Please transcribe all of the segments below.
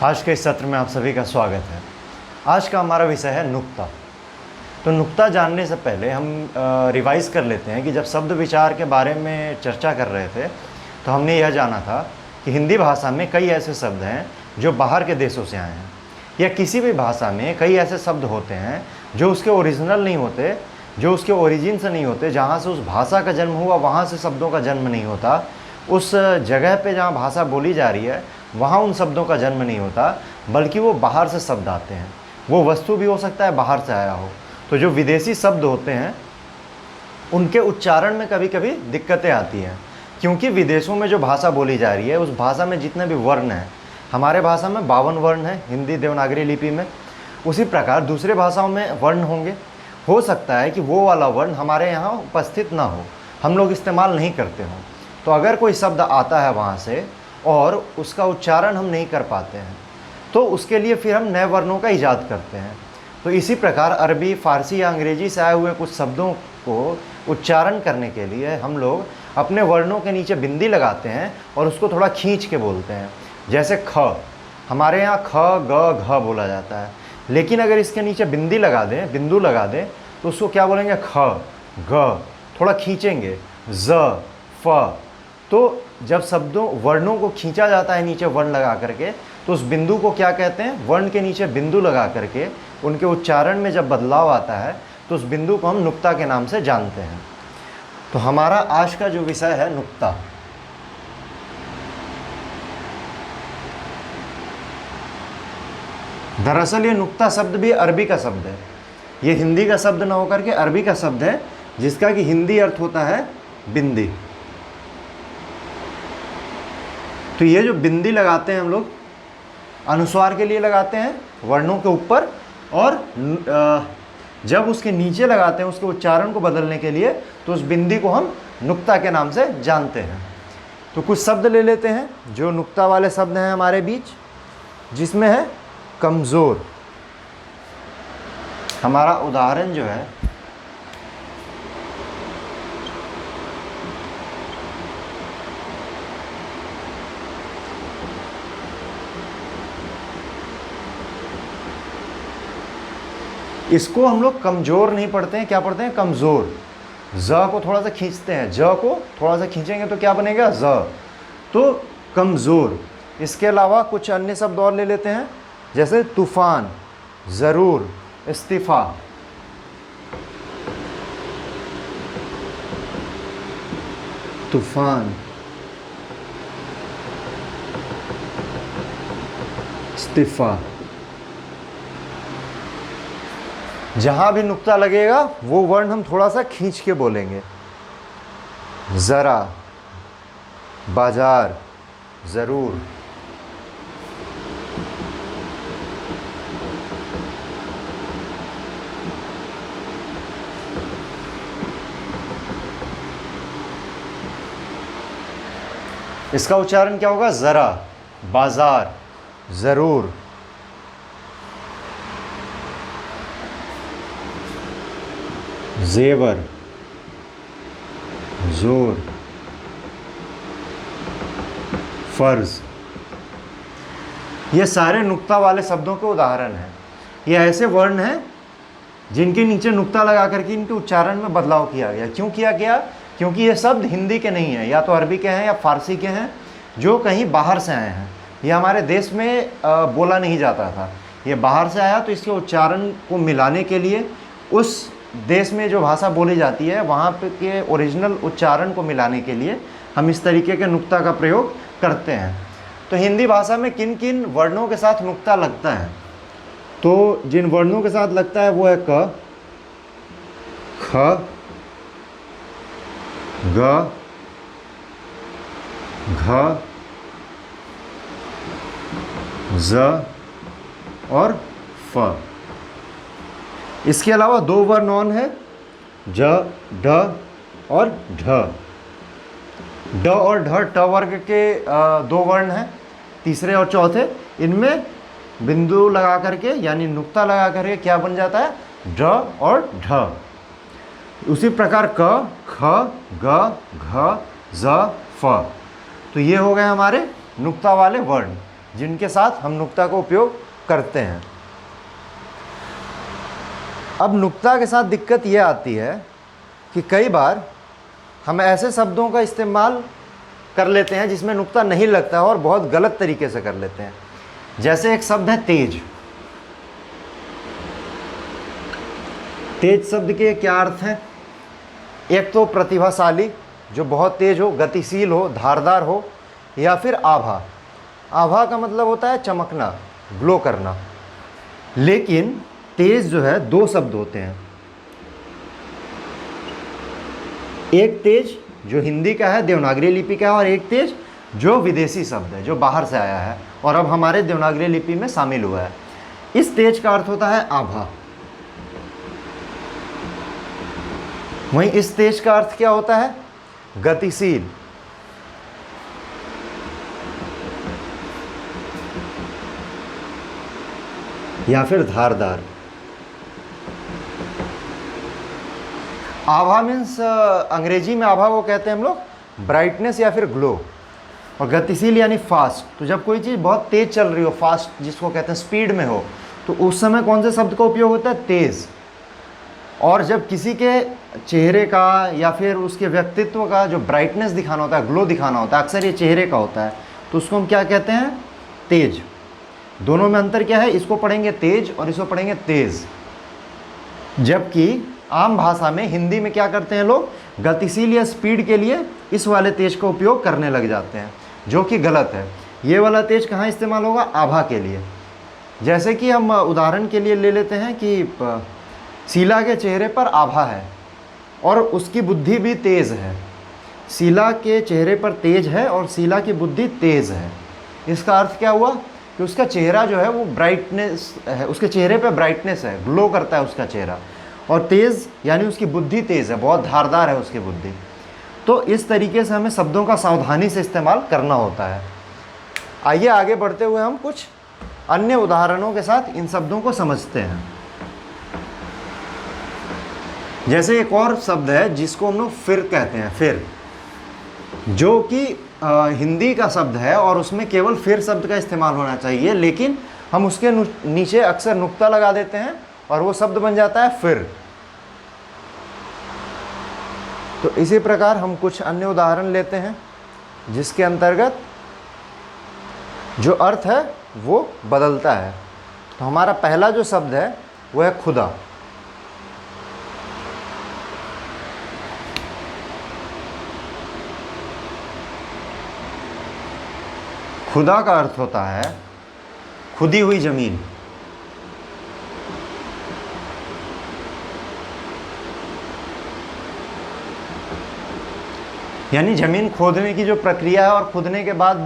आज के इस सत्र में आप सभी का स्वागत है। आज का हमारा विषय है नुक्ता। तो नुक्ता जानने से पहले हम रिवाइज़ कर लेते हैं कि जब शब्द विचार के बारे में चर्चा कर रहे थे तो हमने यह जाना था कि हिंदी भाषा में कई ऐसे शब्द हैं जो बाहर के देशों से आए हैं, या किसी भी भाषा में कई ऐसे शब्द होते हैं जो उसके ओरिजिनल नहीं होते, जो उसके ओरिजिन से नहीं होते, जहाँ से उस भाषा का जन्म हुआ वहाँ से शब्दों का जन्म नहीं होता। उस जगह पे जहाँ भाषा बोली जा रही है वहाँ उन शब्दों का जन्म नहीं होता, बल्कि वो बाहर से शब्द आते हैं। वो वस्तु भी हो सकता है बाहर से आया हो। तो जो विदेशी शब्द होते हैं उनके उच्चारण में कभी कभी दिक्कतें आती हैं, क्योंकि विदेशों में जो भाषा बोली जा रही है उस भाषा में जितने भी वर्ण हैं, हमारे भाषा में 52 वर्ण हैं हिंदी देवनागरी लिपि में, उसी प्रकार दूसरे भाषाओं में वर्ण होंगे। हो सकता है कि वो वाला वर्ण हमारे यहाँ उपस्थित ना हो, हम लोग इस्तेमाल नहीं करते हों। तो अगर कोई शब्द आता है वहाँ से और उसका उच्चारण हम नहीं कर पाते हैं तो उसके लिए फिर हम नए वर्णों का ईजाद करते हैं। तो इसी प्रकार अरबी, फारसी या अंग्रेजी से आए हुए कुछ शब्दों को उच्चारण करने के लिए हम लोग अपने वर्णों के नीचे बिंदी लगाते हैं और उसको थोड़ा खींच के बोलते हैं। जैसे ख, हमारे यहाँ ख, ग, घ बोला जाता है, लेकिन अगर इसके नीचे बिंदी लगा दें, बिंदु लगा दें, तो उसको क्या बोलेंगे? ख, ग, थोड़ा खींचेंगे, ज, फ। तो जब शब्दों वर्णों को खींचा जाता है नीचे वर्ण लगा करके, तो उस बिंदु को क्या कहते हैं? वर्ण के नीचे बिंदु लगा करके उनके उच्चारण में जब बदलाव आता है तो उस बिंदु को हम नुक्ता के नाम से जानते हैं। तो हमारा आज का जो विषय है नुक्ता। दरअसल ये नुक्ता शब्द भी अरबी का शब्द है, ये हिंदी का शब्द ना होकर के अरबी का शब्द है, जिसका कि हिंदी अर्थ होता है बिंदी। तो ये जो बिंदी लगाते हैं हम लोग अनुस्वार के लिए लगाते हैं वर्णों के ऊपर, और जब उसके नीचे लगाते हैं उसके उच्चारण को बदलने के लिए, तो उस बिंदी को हम नुक्ता के नाम से जानते हैं। तो कुछ शब्द ले लेते हैं जो नुक्ता वाले शब्द हैं हमारे बीच, जिसमें है कमज़ोर। हमारा उदाहरण जो है इसको हम लोग कमज़ोर नहीं पढ़ते हैं, क्या पढ़ते हैं? कमज़ोर। ज को थोड़ा सा खींचते हैं, ज को थोड़ा सा खींचेंगे तो क्या बनेगा? ज। तो कमज़ोर। इसके अलावा कुछ अन्य शब्द और ले लेते हैं, जैसे तूफ़ान, ज़रूर, इस्तीफ़ा। तूफ़ान, इस्तीफ़ा। जहाँ भी नुक्ता लगेगा वो वर्ण हम थोड़ा सा खींच के बोलेंगे। ज़रा, बाजार, ज़रूर। इसका उच्चारण क्या होगा? ज़रा, बाजार, ज़रूर। ज़ेवर, ज़ोर, फ़र्ज़। ये सारे नुक्ता वाले शब्दों के उदाहरण हैं। ये ऐसे वर्ण हैं जिनके नीचे नुक्ता लगा करके इनके उच्चारण में बदलाव किया गया। क्यों किया गया? क्योंकि ये शब्द हिंदी के नहीं हैं, या तो अरबी के हैं या फारसी के हैं, जो कहीं बाहर से आए हैं। ये हमारे देश में बोला नहीं जाता था, ये बाहर से आया, तो इसके उच्चारण को मिलाने के लिए, उस देश में जो भाषा बोली जाती है वहाँ पे के ओरिजिनल उच्चारण को मिलाने के लिए हम इस तरीके के नुक्ता का प्रयोग करते हैं। तो हिंदी भाषा में किन किन वर्णों के साथ नुक्ता लगता है? तो जिन वर्णों के साथ लगता है वो है क, ख, ग, घ, ज़ और फ। इसके अलावा दो वर्ण और हैं, ज, ढ और ढ। ड और ढ ट वर्ग के दो वर्ण हैं, तीसरे और चौथे। इनमें बिंदु लगा करके यानी नुक्ता लगा करके क्या बन जाता है? ड और ढ। उसी प्रकार क, ख, ग, घ, ज, फ। तो ये हो गए हमारे नुक्ता वाले वर्ण। जिनके साथ हम नुक्ता का उपयोग करते हैं। अब नुक्ता के साथ दिक्कत ये आती है कि कई बार हम ऐसे शब्दों का इस्तेमाल कर लेते हैं जिसमें नुक्ता नहीं लगता और बहुत गलत तरीके से कर लेते हैं। जैसे एक शब्द है तेज। तेज शब्द के क्या अर्थ हैं? एक तो प्रतिभाशाली, जो बहुत तेज हो, गतिशील हो, धारदार हो, या फिर आभा। आभा का मतलब होता है चमकना, ग्लो करना। लेकिन तेज जो है दो शब्द होते हैं। एक तेज जो हिंदी का है, देवनागरी लिपि का है, और एक तेज जो विदेशी शब्द है, जो बाहर से आया है और अब हमारे देवनागरी लिपि में शामिल हुआ है। इस तेज का अर्थ होता है आभा। वहीं इस तेज का अर्थ क्या होता है? गतिशील। या फिर धारदार। आभा मीन्स अंग्रेजी में आभा को कहते हैं हम लोग ब्राइटनेस या फिर ग्लो, और गतिशील यानी फास्ट। तो जब कोई चीज़ बहुत तेज चल रही हो, फास्ट जिसको कहते हैं स्पीड में हो, तो उस समय कौन से शब्द का उपयोग होता है? तेज। और जब किसी के चेहरे का या फिर उसके व्यक्तित्व का जो ब्राइटनेस दिखाना होता है, ग्लो दिखाना होता है, अक्सर ये चेहरे का होता है, तो उसको हम क्या कहते हैं? तेज। दोनों में अंतर क्या है? इसको पढ़ेंगे तेज और इसको पढ़ेंगे तेज। जबकि आम भाषा में, हिंदी में क्या करते हैं लोग? गतिशील या स्पीड के लिए इस वाले तेज का उपयोग करने लग जाते हैं, जो कि गलत है। ये वाला तेज कहाँ इस्तेमाल होगा? आभा के लिए। जैसे कि हम उदाहरण के लिए ले लेते हैं कि शीला के चेहरे पर आभा है और उसकी बुद्धि भी तेज़ है। शीला के चेहरे पर तेज है और शीला की बुद्धि तेज़ है। इसका अर्थ क्या हुआ? कि उसका चेहरा जो है वो ब्राइटनेस है, उसके चेहरे पे ब्राइटनेस है, ग्लो करता है उसका चेहरा। और तेज़ यानी उसकी बुद्धि तेज़ है, बहुत धारदार है उसकी बुद्धि। तो इस तरीके से हमें शब्दों का सावधानी से इस्तेमाल करना होता है। आइए आगे बढ़ते हुए हम कुछ अन्य उदाहरणों के साथ इन शब्दों को समझते हैं। जैसे एक और शब्द है जिसको हम लोग फिर कहते हैं, फिर, जो कि हिंदी का शब्द है और उसमें केवल फिर शब्द का इस्तेमाल होना चाहिए, लेकिन हम उसके नीचे अक्सर नुक्ता लगा देते हैं और वो शब्द बन जाता है फिर। तो इसी प्रकार हम कुछ अन्य उदाहरण लेते हैं जिसके अंतर्गत जो अर्थ है वो बदलता है। तो हमारा पहला जो शब्द है वो है खुदा। खुदा का अर्थ होता है खुदी हुई जमीन। यानी ज़मीन खोदने की जो प्रक्रिया है और खोदने के बाद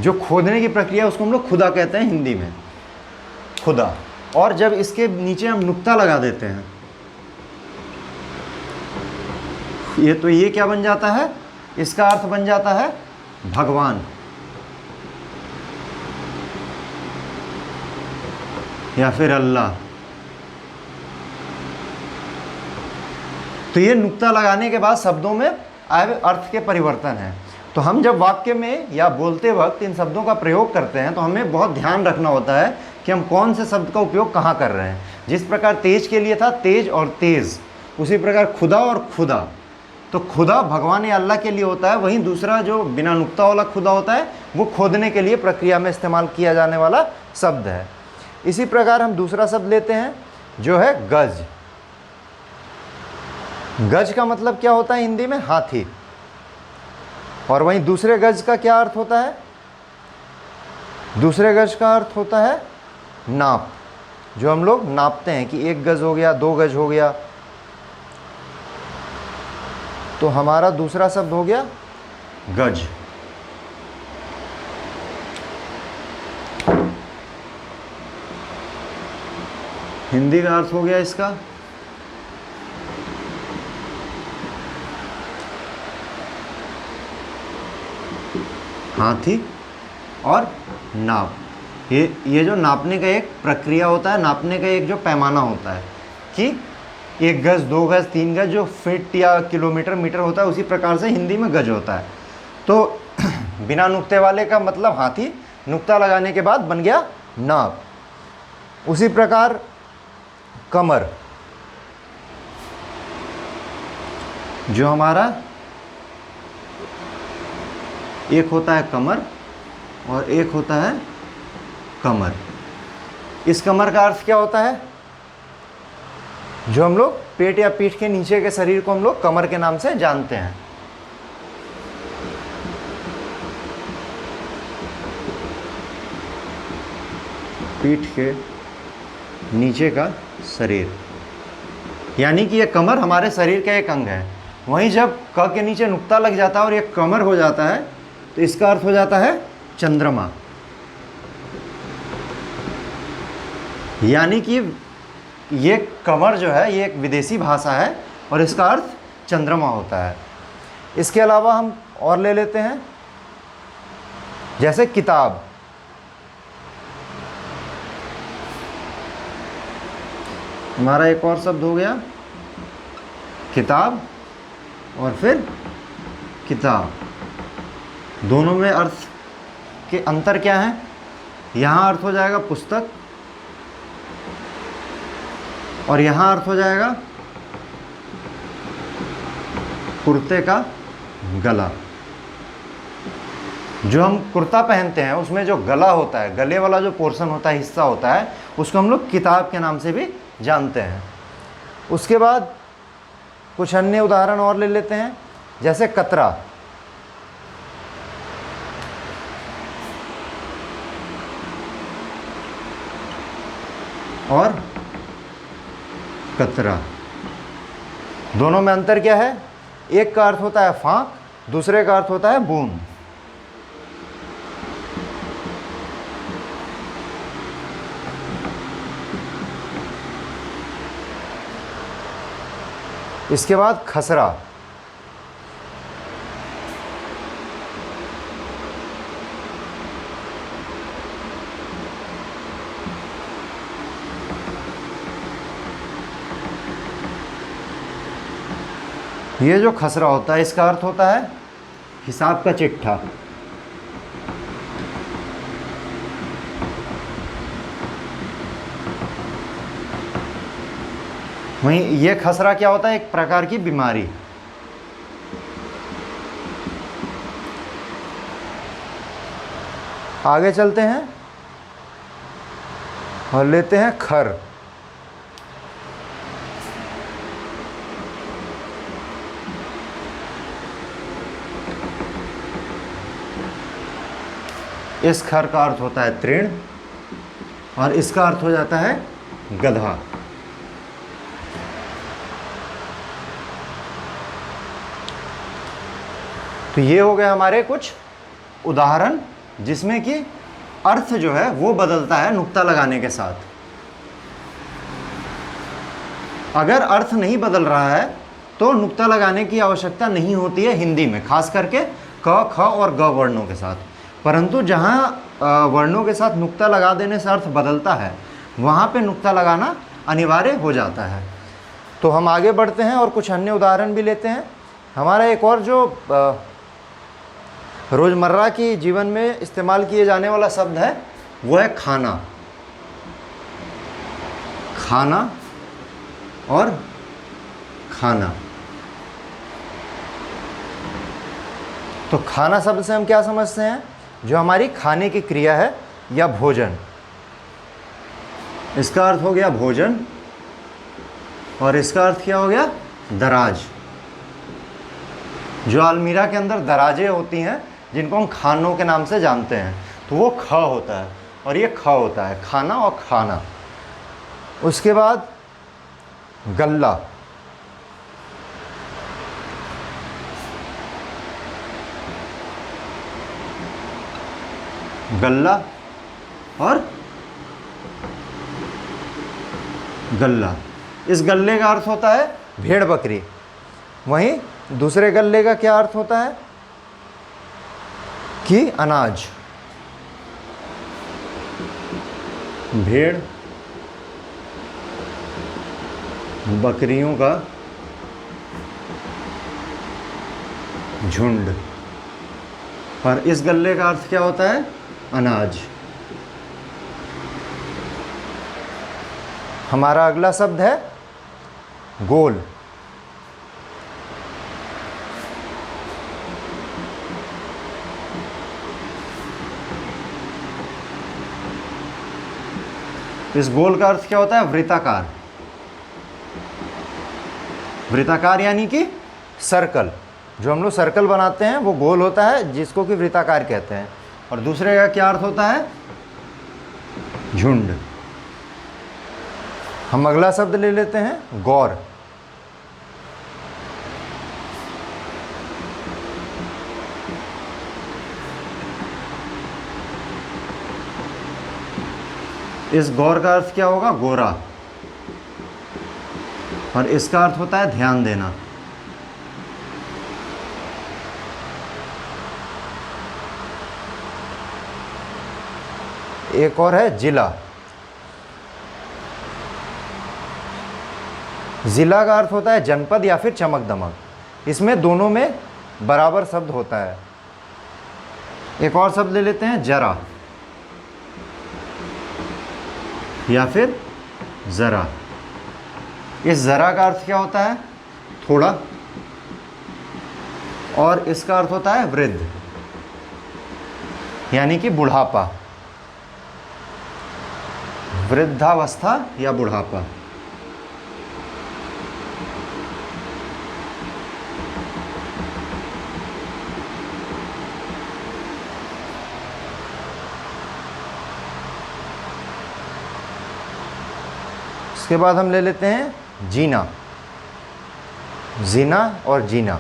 जो खोदने की प्रक्रिया है उसको हम लोग खुदा कहते हैं हिंदी में, खुदा। और जब इसके नीचे हम नुक्ता लगा देते हैं, ये क्या बन जाता है? इसका अर्थ बन जाता है भगवान या फिर अल्लाह। तो ये नुक्ता लगाने के बाद शब्दों में अर्थ के परिवर्तन है। तो हम जब वाक्य में या बोलते वक्त इन शब्दों का प्रयोग करते हैं तो हमें बहुत ध्यान रखना होता है कि हम कौन से शब्द का उपयोग कहाँ कर रहे हैं। जिस प्रकार तेज के लिए था तेज और तेज, उसी प्रकार खुदा और खुदा। तो खुदा भगवान या अल्लाह के लिए होता है, वहीं दूसरा जो बिना नुक्ता वाला खुदा होता है वो खोदने के लिए प्रक्रिया में इस्तेमाल किया जाने वाला शब्द है। इसी प्रकार हम दूसरा शब्द लेते हैं जो है गज। गज का मतलब क्या होता है हिंदी में? हाथी। और वहीं दूसरे गज का क्या अर्थ होता है? दूसरे गज का अर्थ होता है नाप, जो हम लोग नापते हैं कि 1 गज हो गया, 2 गज हो गया। तो हमारा दूसरा शब्द हो गया गज। हिंदी का अर्थ हो गया इसका हाथी और नाप। ये जो नापने का एक प्रक्रिया होता है, नापने का एक जो पैमाना होता है कि 1 गज, 2 गज, 3 गज, जो फीट या किलोमीटर, मीटर होता है, उसी प्रकार से हिंदी में गज होता है। तो बिना नुक्ते वाले का मतलब हाथी, नुक्ता लगाने के बाद बन गया नाक। उसी प्रकार कमर, जो हमारा एक होता है कमर और एक होता है कमर। इस कमर का अर्थ क्या होता है? जो हम लोग पेट या पीठ के नीचे के शरीर को हम लोग कमर के नाम से जानते हैं। पीठ के नीचे का शरीर, यानी कि यह कमर हमारे शरीर का एक अंग है। वहीं जब क के नीचे नुक्ता लग जाता है और यह कमर हो जाता है तो इसका अर्थ हो जाता है चंद्रमा। यानी कि ये कमर जो है ये एक विदेशी भाषा है और इसका अर्थ चंद्रमा होता है। इसके अलावा हम और ले लेते हैं, जैसे किताब। हमारा एक और शब्द हो गया किताब और फिर किताब। दोनों में अर्थ के अंतर क्या है? यहाँ अर्थ हो जाएगा पुस्तक और यहाँ अर्थ हो जाएगा कुर्ते का गला। जो हम कुर्ता पहनते हैं उसमें जो गला होता है, गले वाला जो पोर्शन होता है, हिस्सा होता है, उसको हम लोग किताब के नाम से भी जानते हैं। उसके बाद कुछ अन्य उदाहरण और ले लेते हैं, जैसे कतरा। और कतरा, दोनों में अंतर क्या है? एक का अर्थ होता है फांक, दूसरे का अर्थ होता है बूंद। इसके बाद खसरा। ये जो खसरा होता है इसका अर्थ होता है हिसाब का चिट्ठा। वहीं ये खसरा क्या होता है? एक प्रकार की बीमारी। आगे चलते हैं और लेते हैं खर। इस खर का अर्थ होता है तृण और इसका अर्थ हो जाता है गधा। तो ये हो गए हमारे कुछ उदाहरण जिसमें कि अर्थ जो है वो बदलता है नुक्ता लगाने के साथ। अगर अर्थ नहीं बदल रहा है तो नुक्ता लगाने की आवश्यकता नहीं होती है हिंदी में, खास करके क, ख और ग वर्णों के साथ। परंतु जहाँ वर्णों के साथ नुक्ता लगा देने से अर्थ बदलता है वहाँ पे नुक्ता लगाना अनिवार्य हो जाता है। तो हम आगे बढ़ते हैं और कुछ अन्य उदाहरण भी लेते हैं। हमारा एक और जो रोज़मर्रा की जीवन में इस्तेमाल किए जाने वाला शब्द है वो है खाना। खाना और खाना। तो खाना शब्द से हम क्या समझते हैं? जो हमारी खाने की क्रिया है या भोजन। इसका अर्थ हो गया भोजन और इसका अर्थ क्या हो गया? दराज। जो अलमीरा के अंदर दराजें होती हैं जिनको हम खानों के नाम से जानते हैं, तो वो ख होता है और ये ख होता है, खाना और खाना। उसके बाद गल्ला। गल्ला और गल्ला। इस गल्ले का अर्थ होता है भेड़ बकरी। वहीं दूसरे गल्ले का क्या अर्थ होता है? कि अनाज। भेड़ बकरियों का झुंड। और इस गल्ले का अर्थ क्या होता है? अनाज। हमारा अगला शब्द है गोल। इस गोल का अर्थ क्या होता है? वृत्ताकार। वृत्ताकार यानी कि सर्कल। जो हम लोग सर्कल बनाते हैं वो गोल होता है, जिसको कि वृत्ताकार कहते हैं। और दूसरे का क्या अर्थ होता है? झुंड। हम अगला शब्द ले लेते हैं गौर। इस गौर का अर्थ क्या होगा? गोरा। और इसका अर्थ होता है ध्यान देना। एक और है जिला। जिला का अर्थ होता है जनपद या फिर चमक दमक। इसमें दोनों में बराबर शब्द होता है। एक और शब्द ले लेते हैं जरा या फिर ज़रा। इस ज़रा का अर्थ क्या होता है? थोड़ा। और इसका अर्थ होता है वृद्ध यानी कि बुढ़ापा, वृद्धावस्था या बुढ़ापा। इसके बाद हम ले लेते हैं जीना। जीना और जीना।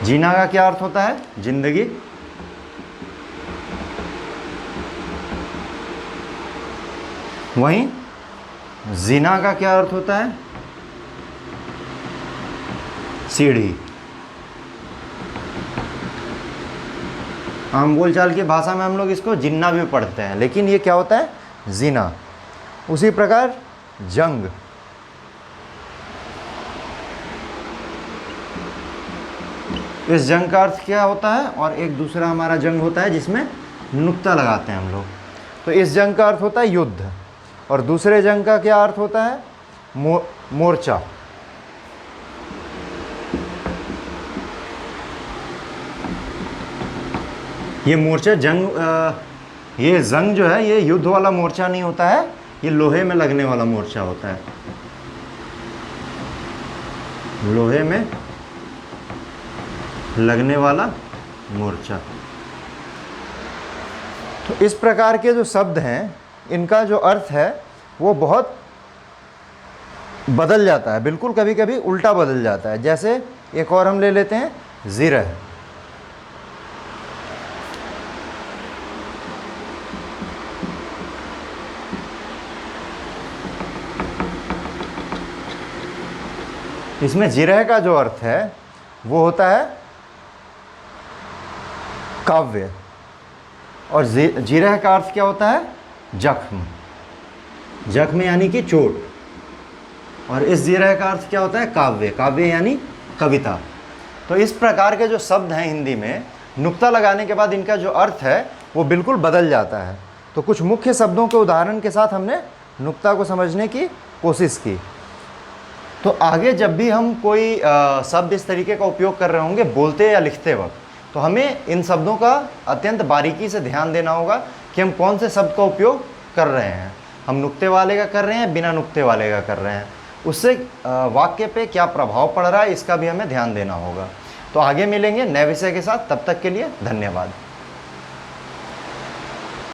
जीना का क्या अर्थ होता है? जिंदगी। वहीं जीना का क्या अर्थ होता है? सीढ़ी। आम बोलचाल की भाषा में हम लोग इसको जिन्ना भी पढ़ते हैं, लेकिन ये क्या होता है? जीना। उसी प्रकार जंग। इस जंग का अर्थ क्या होता है? और एक दूसरा हमारा जंग होता है जिसमें नुक्ता लगाते हैं हम लोग। तो इस जंग का अर्थ होता है युद्ध। और दूसरे जंग का क्या अर्थ होता है? मोर्चा। ये मोर्चा ये जंग जो है ये युद्ध वाला मोर्चा नहीं होता है, ये लोहे में लगने वाला मोर्चा होता है। लोहे में लगने वाला मोर्चा। तो इस प्रकार के जो शब्द हैं, इनका जो अर्थ है वो बहुत बदल जाता है, बिल्कुल कभी कभी उल्टा बदल जाता है। जैसे एक और हम ले लेते हैं ज़िरह। इसमें जिरह का जो अर्थ है वो होता है काव्य। और जिरह का अर्थ क्या होता है? जख्म। जख्म यानी कि चोट। और इस जिरह का अर्थ क्या होता है? काव्य। काव्य यानी कविता। तो इस प्रकार के जो शब्द हैं हिंदी में, नुक्ता लगाने के बाद इनका जो अर्थ है वो बिल्कुल बदल जाता है। तो कुछ मुख्य शब्दों के उदाहरण के साथ हमने नुक्ता को समझने की कोशिश की। तो आगे जब भी हम कोई शब्द इस तरीके का उपयोग कर रहे होंगे बोलते या लिखते वक्त, तो हमें इन शब्दों का अत्यंत बारीकी से ध्यान देना होगा कि हम कौन से शब्द का उपयोग कर रहे हैं। हम नुक्ते वाले का कर रहे हैं, बिना नुक्ते वाले का कर रहे हैं, उससे वाक्य पे क्या प्रभाव पड़ रहा है इसका भी हमें ध्यान देना होगा। तो आगे मिलेंगे नए विषय के साथ, तब तक के लिए धन्यवाद।